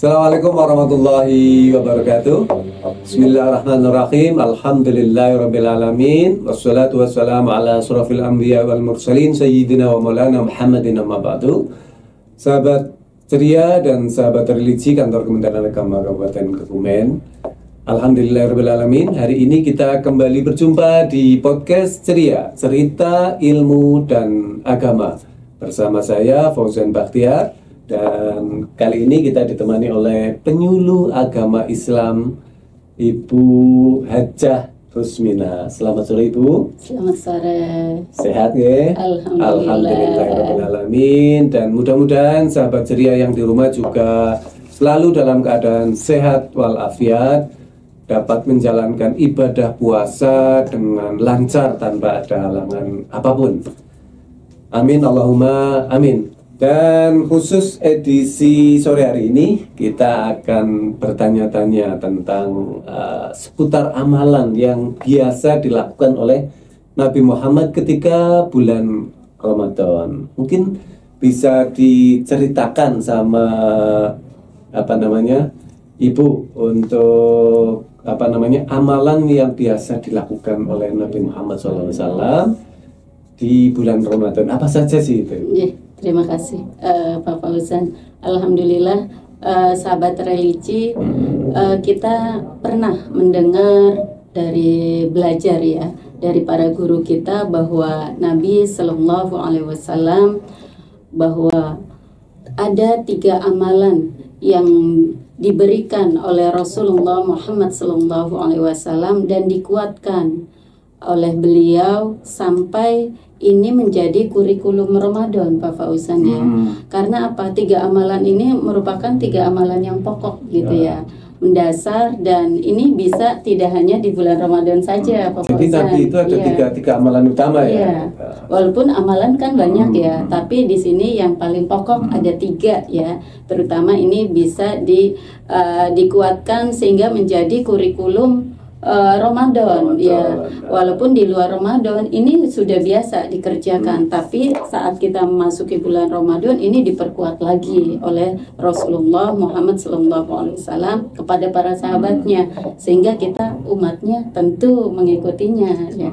Assalamualaikum warahmatullahi wabarakatuh. Bismillahirrahmanirrahim. Alhamdulillahirrabbilalamin. Wassalatu wassalamu ala asrafil anbiya wal mursalin Sayyidina wa maulana Muhammadin amma ba'du. Sahabat ceria dan sahabat religi kantor Kementerian Agama Kabupaten Kebumen, Alhamdulillahirrabbilalamin. Hari ini kita kembali berjumpa di podcast ceria, cerita ilmu dan agama, bersama saya Fauzan Bakhtiar. Dan kali ini kita ditemani oleh penyuluh agama Islam, Ibu Hajah Rusmina. Selamat sore Ibu. Selamat sore. Sehat ya? Alhamdulillahirrahmanirrahim. Dan mudah-mudahan sahabat ceria yang di rumah juga selalu dalam keadaan sehat walafiat, dapat menjalankan ibadah puasa dengan lancar tanpa ada halangan apapun. Amin Allahumma amin. Dan khusus edisi sore hari ini kita akan bertanya-tanya tentang seputar amalan yang biasa dilakukan oleh Nabi Muhammad ketika bulan Ramadan. Mungkin bisa diceritakan sama Ibu untuk amalan yang biasa dilakukan oleh Nabi Muhammad SAW di bulan Ramadan. Apa saja sih itu? Terima kasih Pak Fauzan. Alhamdulillah sahabat religi, kita pernah mendengar dari belajar ya dari para guru kita bahwa Nabi Sallallahu Alaihi Wasallam bahwa ada 3 amalan yang diberikan oleh Rasulullah Muhammad Sallallahu Alaihi Wasallam dan dikuatkan oleh beliau sampai ini menjadi kurikulum Ramadan, Pak Fauzan ya. Karena apa? 3 amalan ini merupakan 3 amalan yang pokok gitu ya, mendasar, dan ini bisa tidak hanya di bulan Ramadan saja, Pak Fauzan. Jadi Nabi itu ada tiga amalan utama ya. Walaupun amalan kan banyak ya, tapi di sini yang paling pokok ada 3 ya. Terutama ini bisa dikuatkan sehingga menjadi kurikulum Ramadan ya. Walaupun di luar Ramadan ini sudah biasa dikerjakan, tapi saat kita memasuki bulan Ramadan ini diperkuat lagi oleh Rasulullah Muhammad SAW kepada para sahabatnya, sehingga kita umatnya tentu mengikutinya ya.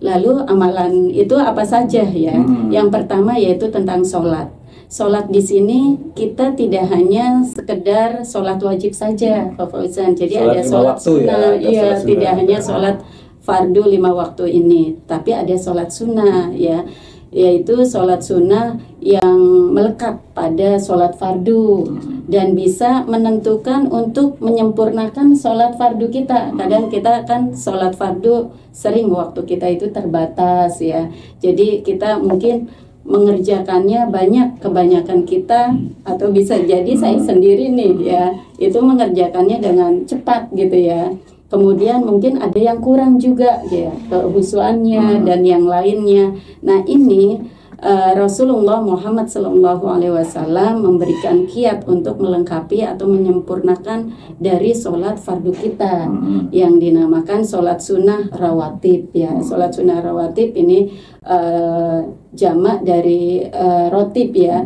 Lalu amalan itu apa saja ya? Yang pertama yaitu tentang sholat. Sholat di sini kita tidak hanya sekedar sholat wajib saja, Pak Fauzan. Jadi sholat ada sholat sunnah, ya, tidak hanya sholat fardu 5 waktu ini, tapi ada sholat sunnah ya, yaitu sholat sunnah yang melekat pada sholat fardu dan bisa menentukan untuk menyempurnakan sholat fardu kita. Kadang kita kan sholat fardu sering waktu kita itu terbatas ya, jadi kita mungkin mengerjakannya kebanyakan kita, atau bisa jadi saya sendiri nih ya, itu mengerjakannya dengan cepat gitu ya. Kemudian mungkin ada yang kurang juga ya, kehusuannya dan yang lainnya. Nah ini Rasulullah Muhammad SAW memberikan kiat untuk melengkapi atau menyempurnakan dari sholat fardu kita yang dinamakan sholat sunnah rawatib ya. Sholat sunnah rawatib ini jamak dari rotib ya,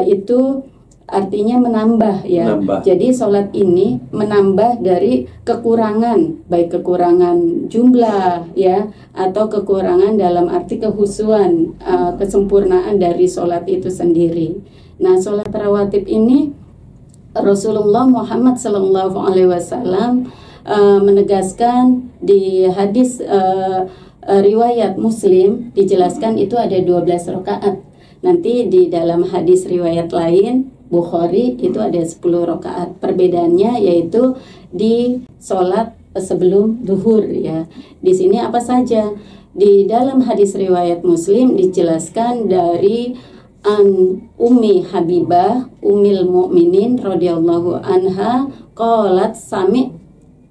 itu artinya menambah ya. Jadi sholat ini menambah dari kekurangan, baik kekurangan jumlah ya, atau kekurangan dalam arti kehusuan, kesempurnaan dari sholat itu sendiri. Nah, sholat rawatib ini Rasulullah Muhammad SAW menegaskan di hadis riwayat Muslim, dijelaskan itu ada 12 rakaat. Nanti di dalam hadis riwayat lain Bukhari itu ada 10 rakaat. Perbedaannya yaitu di sholat sebelum zuhur ya. Di sini apa saja? Di dalam hadis riwayat Muslim dijelaskan dari Ummi Habibah Ummil Mukminin radhiyallahu anha qalat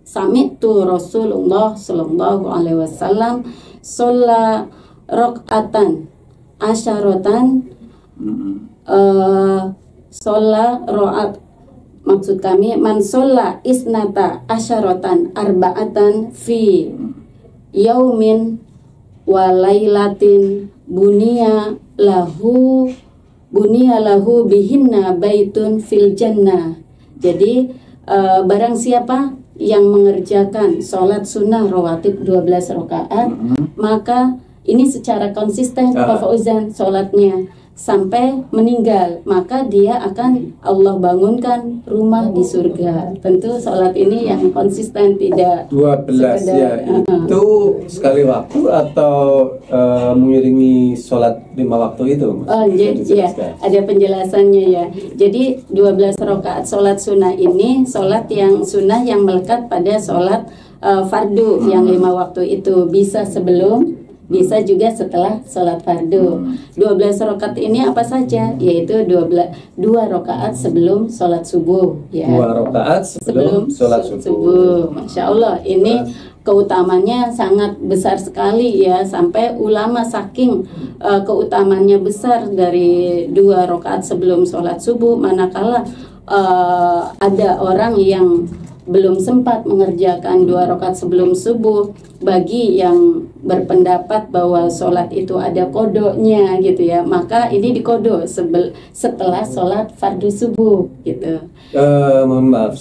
sami'tu Rasulullah sallallahu alaihi wasallam sholla rakaatan asyaratan sholla ro'at, maksud kami man sholla isnata asyaratan arba'atan fi yaumin wa lailatin bunia lahu Bunyalahu bihinna baitun fil jannah. Jadi barang siapa yang mengerjakan sholat sunnah rawatib 12 rakaat, maka ini secara konsisten Pak Fauzan sholatnya sampai meninggal, maka dia akan Allah bangunkan rumah di surga. Tentu sholat ini yang konsisten, tidak 12 sekedar, ya. Itu sekali waktu atau mengiringi sholat 5 waktu itu? Oh ya, ada penjelasannya ya. Jadi 12 rakaat sholat sunnah ini sholat yang sunnah yang melekat pada sholat fardu yang 5 waktu itu, bisa sebelum, bisa juga setelah sholat fardu. 12 rakaat ini apa saja? Yaitu 2 rakaat sebelum sholat subuh ya. 2 rakaat sebelum sholat subuh. Masya Allah, ini keutamanya sangat besar sekali ya. Sampai ulama saking keutamanya besar dari 2 rakaat sebelum sholat subuh, manakala ada orang yang belum sempat mengerjakan 2 rakaat sebelum subuh, bagi yang berpendapat bahwa sholat itu ada kodoknya gitu ya, maka ini dikodok setelah sholat fardu subuh gitu. Mohon maaf,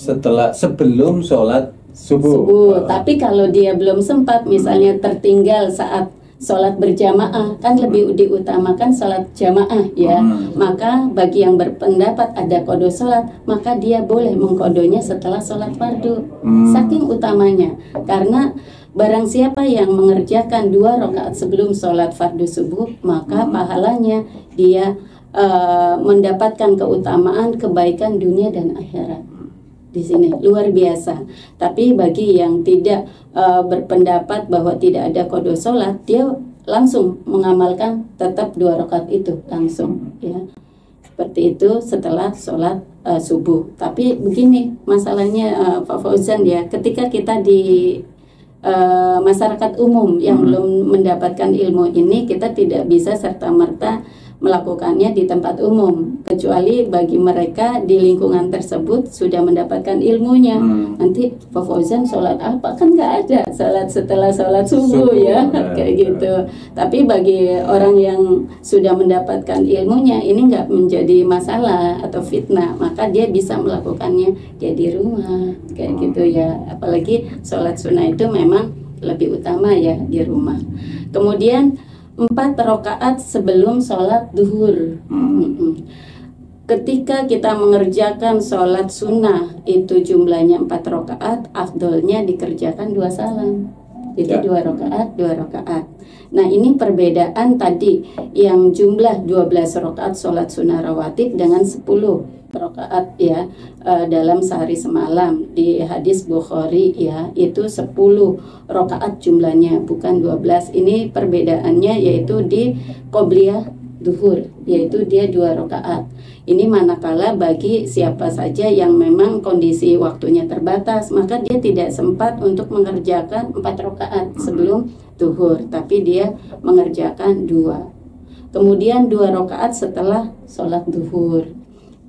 sebelum sholat subuh. Tapi kalau dia belum sempat, misalnya tertinggal saat sholat berjamaah, kan lebih diutamakan sholat jamaah ya. Maka bagi yang berpendapat ada kodo sholat, maka dia boleh mengkodonya setelah sholat fardu. Saking utamanya, karena barang siapa yang mengerjakan 2 rakaat sebelum sholat fardu subuh, maka pahalanya dia mendapatkan keutamaan kebaikan dunia dan akhirat. Di sini luar biasa. Tapi bagi yang tidak berpendapat bahwa tidak ada qada sholat, dia langsung mengamalkan tetap 2 rakaat itu langsung ya. Seperti itu setelah sholat subuh. Tapi begini masalahnya Pak Fauzan ya, ketika kita di masyarakat umum yang belum mendapatkan ilmu ini, kita tidak bisa serta-merta melakukannya di tempat umum, kecuali bagi mereka di lingkungan tersebut sudah mendapatkan ilmunya. Nanti Pak Fauzan sholat apa? Kan nggak ada sholat setelah sholat subuh ya, kayak gitu. Tapi bagi orang yang sudah mendapatkan ilmunya, ini nggak menjadi masalah atau fitnah, maka dia bisa melakukannya dia di rumah, kayak gitu ya. Apalagi sholat sunnah itu memang lebih utama ya di rumah. Kemudian 4 rakaat sebelum sholat duhur. Ketika kita mengerjakan sholat sunnah itu jumlahnya 4 rakaat, afdolnya dikerjakan 2 salam. Jadi 2 rakaat, 2 rakaat. Nah ini perbedaan tadi yang jumlah 12 rakaat sholat sunnah rawatib dengan 10 rakaat ya dalam sehari semalam. Di hadis Bukhari ya itu 10 rakaat jumlahnya, bukan 12. Ini perbedaannya yaitu di qobliyah duhur, yaitu dia 2 rakaat. Ini manakala bagi siapa saja yang memang kondisi waktunya terbatas, maka dia tidak sempat untuk mengerjakan 4 rakaat sebelum duhur, tapi dia mengerjakan 2. Kemudian 2 rakaat setelah sholat duhur,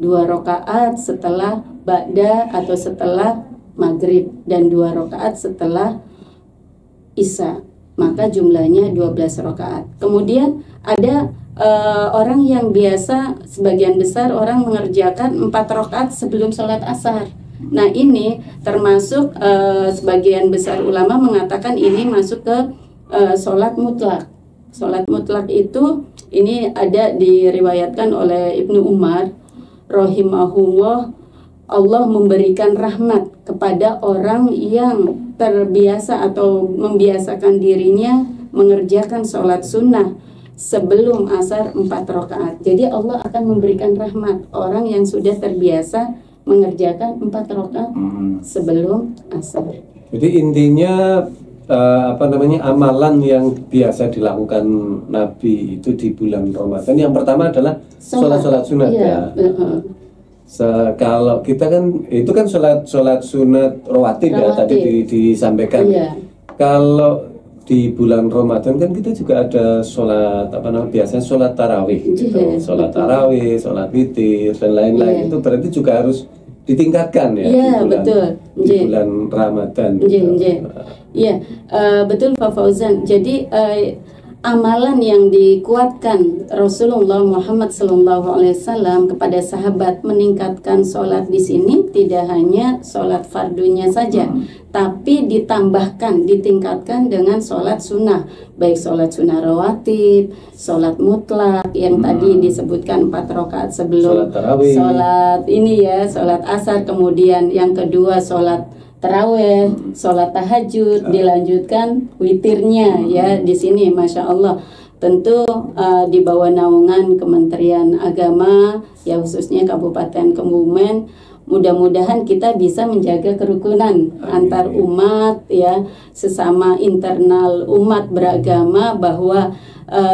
2 rakaat setelah ba'da atau setelah maghrib, dan 2 rakaat setelah isya. Maka jumlahnya 12 rakaat. Kemudian ada orang yang biasa, sebagian besar orang mengerjakan 4 rakaat sebelum sholat asar. Nah ini termasuk sebagian besar ulama mengatakan ini masuk ke sholat mutlak. Sholat mutlak itu ini ada diriwayatkan oleh Ibnu Umar rahimahullah, Allah memberikan rahmat kepada orang yang terbiasa atau membiasakan dirinya mengerjakan sholat sunnah sebelum asar 4 rakaat. Jadi Allah akan memberikan rahmat orang yang sudah terbiasa mengerjakan 4 rakaat sebelum asar. Jadi intinya amalan yang biasa dilakukan Nabi itu di bulan Ramadan, yang pertama adalah sholat sunat ya. Kalau kita kan itu kan sholat sunat rawatib ya tadi disampaikan. Kalau di bulan Ramadan kan kita juga ada sholat biasanya sholat tarawih gitu. Sholat tarawih, sholat witir dan lain-lain itu berarti juga harus ditingkatkan ya di bulan Ramadan. Iya, betul Pak Fauzan. Jadi amalan yang dikuatkan Rasulullah Muhammad SAW kepada sahabat meningkatkan sholat di sini tidak hanya sholat fardunya saja, tapi ditambahkan, ditingkatkan dengan sholat sunnah, baik sholat sunnah rawatib, sholat mutlak yang tadi disebutkan 4 rakaat sebelum sholat ini ya, sholat asar, kemudian yang kedua sholat taraweh, sholat tahajud, dilanjutkan witirnya ya di sini, masya Allah. Tentu di bawah naungan Kementerian Agama ya, khususnya Kabupaten Kebumen. Mudah-mudahan kita bisa menjaga kerukunan antar umat ya, sesama internal umat beragama, bahwa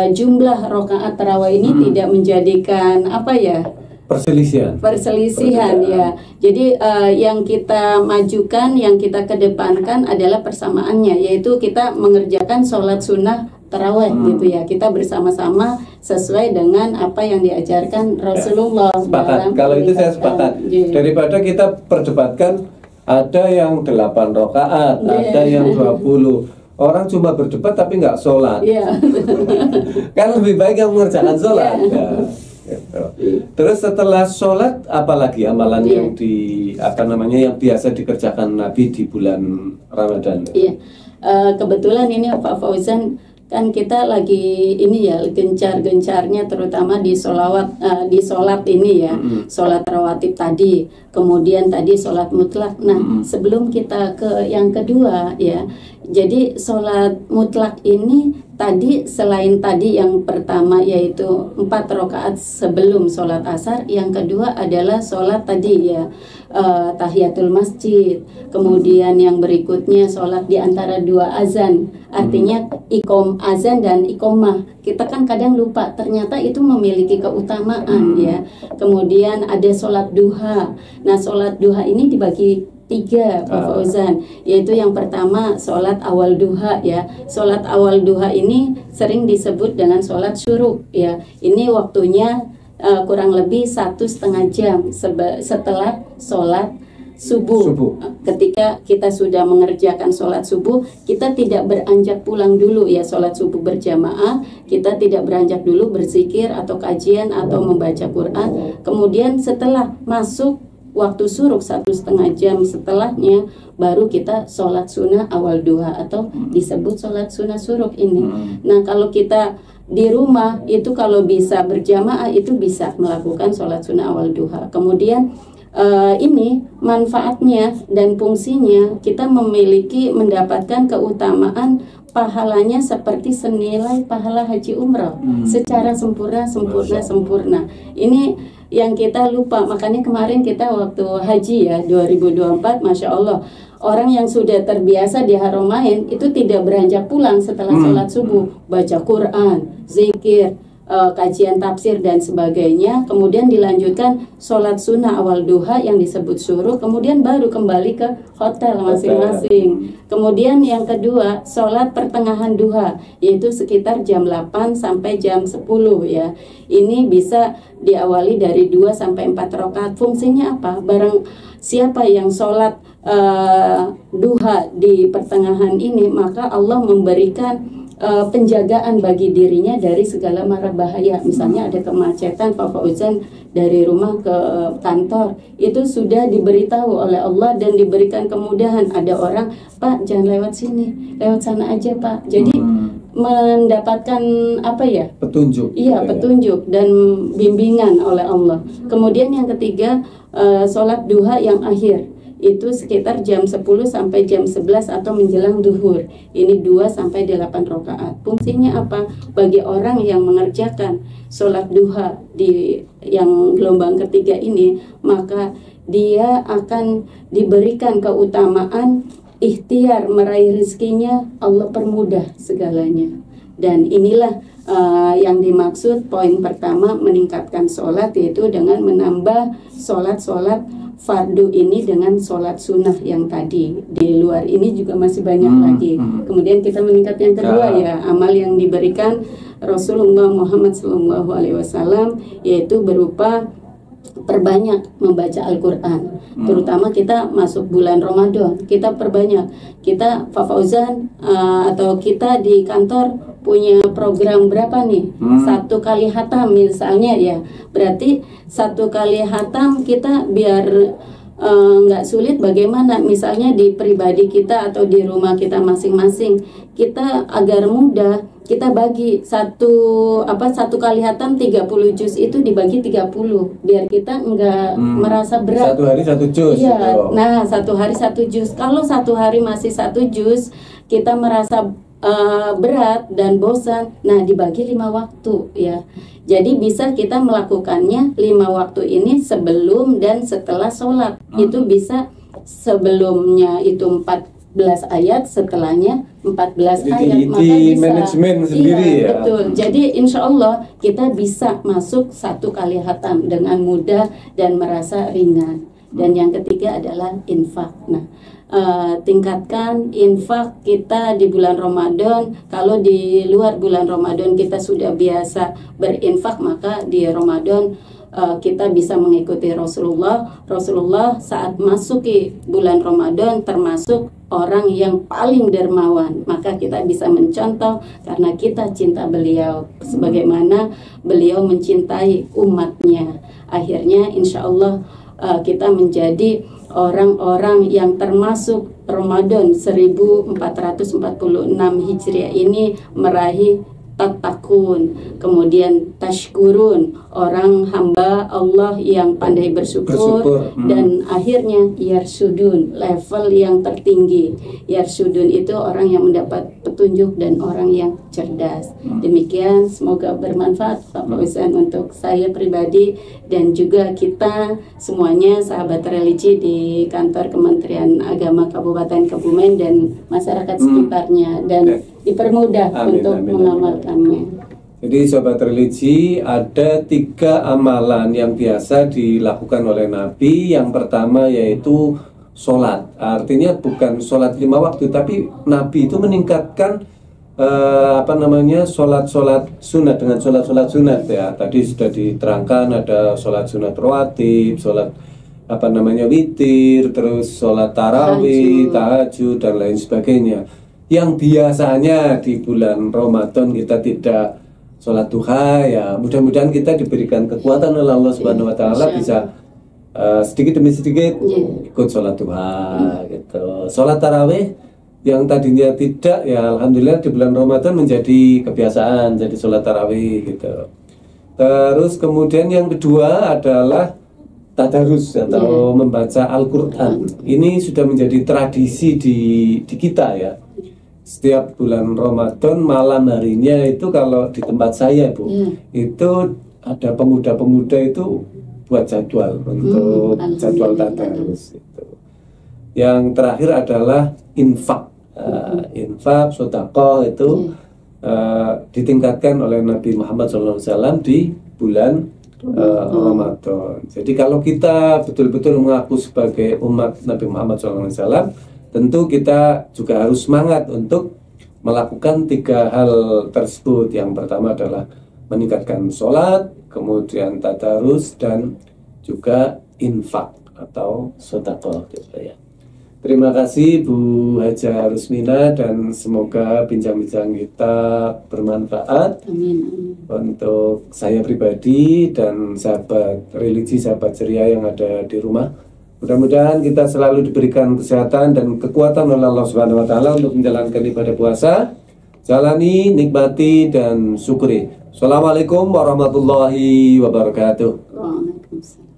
jumlah rakaat tarawih ini tidak menjadikan apa ya, perselisihan ya. Jadi yang kita majukan, yang kita kedepankan adalah persamaannya, yaitu kita mengerjakan sholat sunnah taraweh gitu ya. Kita bersama-sama sesuai dengan apa yang diajarkan Rasulullah. Sepakat. Kalau itu saya sepakat. Daripada kita perdebatkan ada yang 8 rakaat, ada yang 20. Orang cuma berdebat tapi nggak sholat. Kan lebih baik yang mengerjakan sholat. Terus setelah sholat, apalagi amalan yang yang biasa dikerjakan Nabi di bulan Ramadan? Kebetulan ini Pak Fauzan, kan kita lagi ini ya, gencar-gencarnya terutama di sholat ini ya, sholat rawatib tadi, kemudian tadi sholat mutlak. Nah, sebelum kita ke yang kedua ya, jadi sholat mutlak ini tadi, selain tadi yang pertama yaitu 4 rakaat sebelum sholat asar, yang kedua adalah sholat tadi ya, tahiyatul masjid, kemudian yang berikutnya sholat di antara 2 azan, artinya azan dan iqomah. Kita kan kadang lupa, ternyata itu memiliki keutamaan ya. Kemudian ada sholat duha. Nah, sholat duha ini dibagi 3 Pak Fauzan, yaitu yang pertama sholat awal duha ya. Sholat awal duha ini sering disebut dengan sholat syuruk ya. Ini waktunya kurang lebih 1,5 jam setelah sholat subuh. Ketika kita sudah mengerjakan sholat subuh, kita tidak beranjak pulang dulu ya, sholat subuh berjamaah, kita tidak beranjak dulu berzikir atau kajian atau membaca Quran. Kemudian setelah masuk waktu suruk 1,5 jam setelahnya, baru kita sholat sunnah awal duha atau disebut sholat sunnah suruk ini. Nah, kalau kita di rumah itu kalau bisa berjamaah itu bisa melakukan sholat sunnah awal duha. Kemudian ini manfaatnya dan fungsinya, kita mendapatkan keutamaan pahalanya seperti senilai pahala haji umrah secara sempurna. Ini yang kita lupa, makanya kemarin kita waktu haji ya 2024, masya Allah, orang yang sudah terbiasa di Haramain itu tidak beranjak pulang setelah sholat subuh, baca Quran, zikir, kajian tafsir dan sebagainya, kemudian dilanjutkan sholat sunnah awal duha yang disebut syuruk, kemudian baru kembali ke hotel masing-masing. Kemudian yang kedua, sholat pertengahan duha, yaitu sekitar jam 8 sampai jam 10 ya. Ini bisa diawali dari 2 sampai 4 rakaat. Fungsinya apa? Barang siapa yang sholat duha di pertengahan ini, maka Allah memberikan penjagaan bagi dirinya dari segala mara bahaya. Misalnya ada kemacetan, Pak Fauzan, dari rumah ke kantor, itu sudah diberitahu oleh Allah dan diberikan kemudahan. Ada orang, Pak jangan lewat sini, lewat sana aja Pak. Jadi mendapatkan apa ya? Petunjuk. Iya, petunjuk dan bimbingan oleh Allah. Kemudian yang ketiga, sholat duha yang akhir, itu sekitar jam 10 sampai jam 11 atau menjelang duhur. Ini 2 sampai 8 rakaat. Fungsinya apa? Bagi orang yang mengerjakan sholat duha di yang gelombang ketiga ini, maka dia akan diberikan keutamaan ikhtiar meraih rezekinya, Allah permudah segalanya. Dan inilah yang dimaksud poin pertama, meningkatkan sholat, yaitu dengan menambah sholat-sholat fardu ini dengan sholat sunnah yang tadi. Di luar ini juga masih banyak lagi. Kemudian kita meningkat yang kedua ya, amal yang diberikan Rasulullah Muhammad SAW, yaitu berupa perbanyak membaca Al-Quran. Terutama kita masuk bulan Ramadan, kita perbanyak. Kita Pak Fauzan atau kita di kantor punya program berapa nih, 1 kali khatam misalnya ya, berarti 1 kali khatam kita biar nggak sulit, bagaimana misalnya di pribadi kita atau di rumah kita masing-masing, kita agar mudah kita bagi satu kali khatam 30 juz itu dibagi 30 biar kita nggak merasa berat. 1 hari 1 juz. Iya. Nah, 1 hari 1 juz. Kalau 1 hari masih 1 juz kita merasa berat dan bosan, nah dibagi 5 waktu ya. Jadi bisa kita melakukannya 5 waktu ini sebelum dan setelah sholat. Itu bisa sebelumnya itu 14 ayat, setelahnya 14 ayat. Maka bisa manajemen sendiri ya. Betul. Jadi insya Allah kita bisa masuk 1 kali khatam dengan mudah dan merasa ringan. Dan yang ketiga adalah infak. Nah, tingkatkan infak kita di bulan Ramadan. Kalau di luar bulan Ramadan kita sudah biasa berinfak, maka di Ramadan kita bisa mengikuti Rasulullah. Rasulullah saat masuk ke bulan Ramadan termasuk orang yang paling dermawan, maka kita bisa mencontoh karena kita cinta beliau sebagaimana beliau mencintai umatnya. Akhirnya insya Allah kita menjadi orang-orang yang termasuk Ramadan 1446 Hijriah ini meraih tatakun, kemudian tashkurun, orang hamba Allah yang pandai bersyukur. Dan akhirnya yarsudun, level yang tertinggi. Yarsudun itu orang yang mendapat petunjuk dan orang yang cerdas. Demikian, semoga bermanfaat Pak Fauzan untuk saya pribadi dan juga kita semuanya sahabat religi di kantor Kementerian Agama Kabupaten Kebumen dan masyarakat sekitarnya, dan dipermudah untuk mengamalkannya. Jadi sobat religi, ada 3 amalan yang biasa dilakukan oleh Nabi. Yang pertama yaitu sholat. Artinya bukan sholat 5 waktu, tapi Nabi itu meningkatkan sholat sunat dengan sholat sunat ya. Tadi sudah diterangkan ada sholat sunat rawatib, sholat witir, terus sholat tarawih, tahajud dan lain sebagainya. Yang biasanya di bulan Ramadan kita tidak sholat duha ya, mudah-mudahan kita diberikan kekuatan oleh Allah Subhanahu Wa Taala bisa sedikit demi sedikit ikut sholat duha gitu. Sholat tarawih yang tadinya tidak ya, alhamdulillah di bulan Ramadan menjadi kebiasaan jadi sholat tarawih gitu. Terus kemudian yang kedua adalah tadarus atau membaca Al-Quran. Ini sudah menjadi tradisi di kita ya. Setiap bulan Ramadan malam harinya itu kalau di tempat saya Bu, itu ada pemuda-pemuda itu buat jadwal untuk jadwal tadarus itu. Yang terakhir adalah infak. Infak, sedekah itu ditingkatkan oleh Nabi Muhammad SAW di bulan Ramadan. Jadi kalau kita betul-betul mengaku sebagai umat Nabi Muhammad SAW, tentu kita juga harus semangat untuk melakukan 3 hal tersebut. Yang pertama adalah meningkatkan sholat, kemudian tadarus, dan juga infak atau sedekah gitu ya. Terima kasih Bu Haja Rusmina, dan semoga bincang-bincang kita bermanfaat. Amin. Untuk saya pribadi dan sahabat religi, sahabat ceria yang ada di rumah. Mudah-mudahan kita selalu diberikan kesehatan dan kekuatan oleh Allah Subhanahu Wa Taala untuk menjalankan ibadah puasa. Jalani, nikmati, dan syukuri. Assalamualaikum warahmatullahi wabarakatuh. Waalaikumsalam.